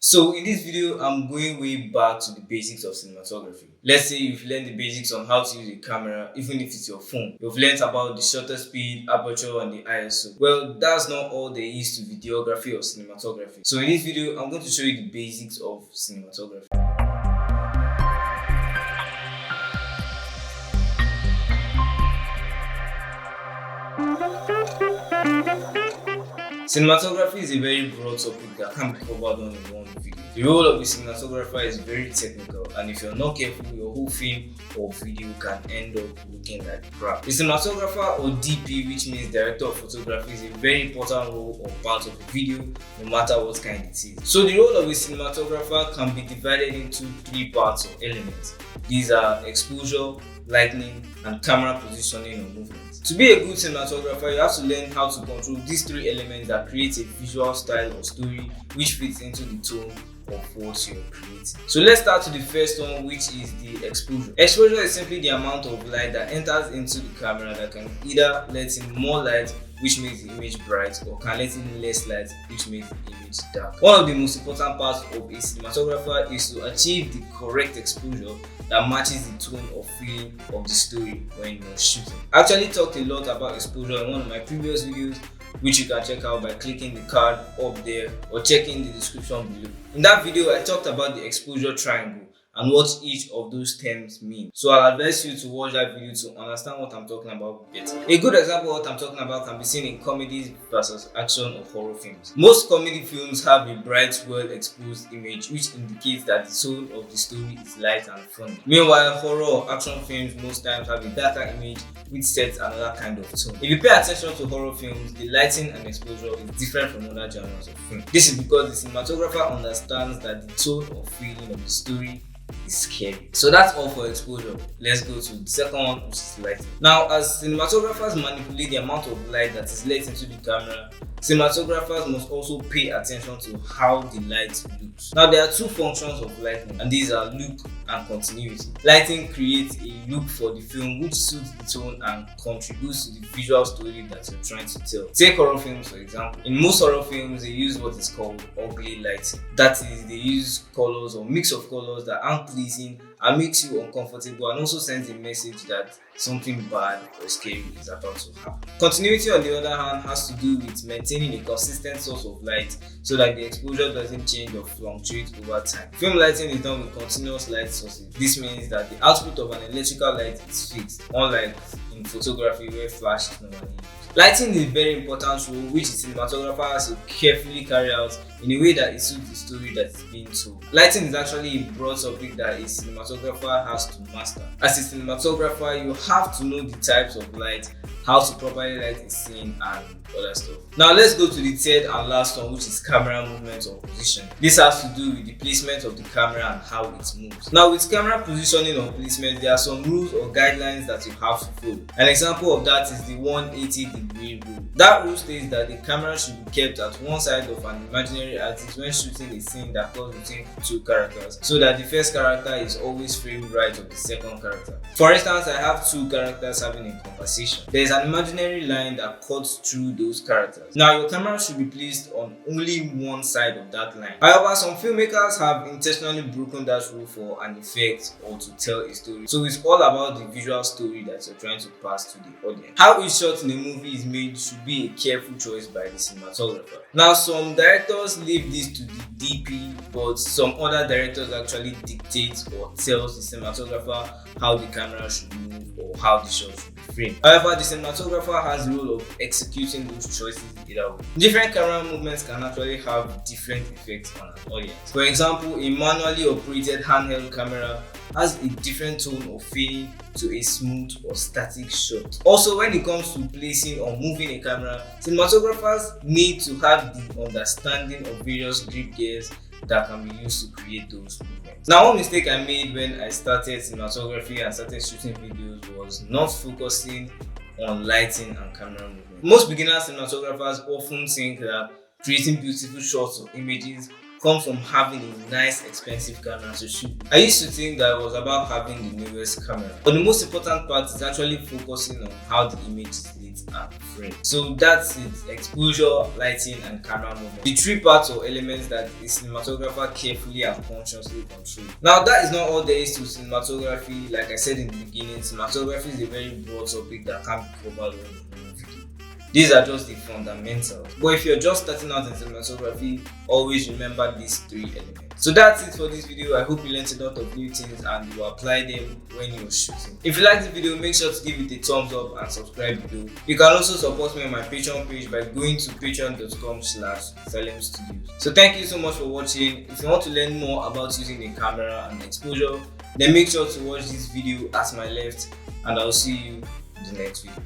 So in this video, I'm going way back to the basics of cinematography. Let's say you've learned the basics on how to use a camera, even if it's your phone. You've learned about the shutter speed, aperture, and the ISO. Well, that's not all there is to videography or cinematography. So in this video, I'm going to show you the basics of cinematography. Cinematography is a very broad topic that can be covered on in one video. The role of a cinematographer is very technical, and if you're not careful, your whole film or video can end up looking like crap. The cinematographer, or DP, which means director of photography, is a very important role or part of a video, no matter what kind it is. So the role of a cinematographer can be divided into three parts or elements. These are exposure, lighting, and camera positioning or movement. To be a good cinematographer, you have to learn how to control these three elements that create a visual style or story which fits into the tone of what you're creating. So let's start with the first one, which is the exposure. Exposure is simply the amount of light that enters into the camera that can either let in more light, which makes the image bright, or can let in less light, which makes the image dark. One of the most important parts of a cinematographer is to achieve the correct exposure that matches the tone or feeling of the story when you're shooting. I actually talked a lot about exposure in one of my previous videos, which you can check out by clicking the card up there or checking the description below. In that video, I talked about the exposure triangle and what each of those terms mean. So I'll advise you to watch that video to understand what I'm talking about better. A good example of what I'm talking about can be seen in comedies versus action or horror films. Most comedy films have a bright, well-exposed image which indicates that the soul of the story is light and funny. Meanwhile, horror or action films most times have a darker image which sets another kind of tone. If you pay attention to horror films, the lighting and exposure is different from other genres of film. This is because the cinematographer understands that the tone or feeling of the story is scary. So that's all for exposure. Let's go to the second one, which is lighting. Now, as cinematographers manipulate the amount of light that is let into the camera, cinematographers must also pay attention to how the light looks. Now, there are two functions of lighting, and these are look and continuity. Lighting creates a look for the film which suits the tone and contributes to the visual story that you're trying to tell. Take horror films, for example. In most horror films, they use what is called ugly lighting. That is, they use colors or mix of colors that aren't pleasing and makes you uncomfortable, and also sends a message that something bad or scary is about to happen. Continuity, on the other hand, has to do with maintaining a consistent source of light so that the exposure doesn't change or fluctuate over time. Film lighting is done with continuous light sources. This means that the output of an electrical light is fixed, unlike in photography where flash is normally used. Lighting is a very important role which the cinematographer has to carefully carry out in a way that it suits the story that is being told. Lighting is actually a broad topic that a cinematographer has to master. As a cinematographer, you have to know the types of light, how to properly light a scene, and other stuff. Now let's go to the third and last one, which is camera movement or position. This has to do with the placement of the camera and how it moves. Now, with camera positioning or placement, there are some rules or guidelines that you have to follow. An example of that is the 180-degree rule. That rule states that the camera should be kept at one side of an imaginary axis when shooting a scene that occurs between two characters, so that the first character is always framed right of the second character. For instance, I have two characters having a conversation. There is an imaginary line that cuts through those characters. Now, your camera should be placed on only one side of that line. However, some filmmakers have intentionally broken that rule for an effect or to tell a story. So it's all about the visual story that you're trying to pass to the audience. How each shot in a movie is made should be a careful choice by the cinematographer. Now, some directors leave this to the DP, but some other directors actually dictate or tells the cinematographer how the camera should move or how the shot should be framed. However, the cinematographer has the role of executing those choices either way. Different camera movements can actually have different effects on an audience. For example, a manually operated handheld camera has a different tone or feeling to a smooth or static shot. Also, when it comes to placing or moving a camera, cinematographers need to have the understanding of various grip gears that can be used to create those movements. Now, one mistake I made when I started cinematography and started shooting videos was not focusing on lighting and camera movement. Most beginner cinematographers often think that creating beautiful shots or images come from having a nice expensive camera to shoot. I used to think that it was about having the newest camera, but the most important part is actually focusing on how the image is lit and framed. So that's it: exposure, lighting, and camera movement. The three parts or elements that a cinematographer carefully and consciously controls. Now that is not all there is to cinematography. Like I said in the beginning, cinematography is a very broad topic that can't be covered in one video. These are just the fundamentals. But if you're just starting out in cinematography, always remember these three elements. So that's it for this video. I hope you learned a lot of new things and you apply them when you're shooting. If you like the video, make sure to give it a thumbs up and subscribe below. You can also support me on my Patreon page by going to patreon.com/salemstudios. So thank you so much for watching. If you want to learn more about using a camera and exposure, then make sure to watch this video at my left, and I'll see you in the next video.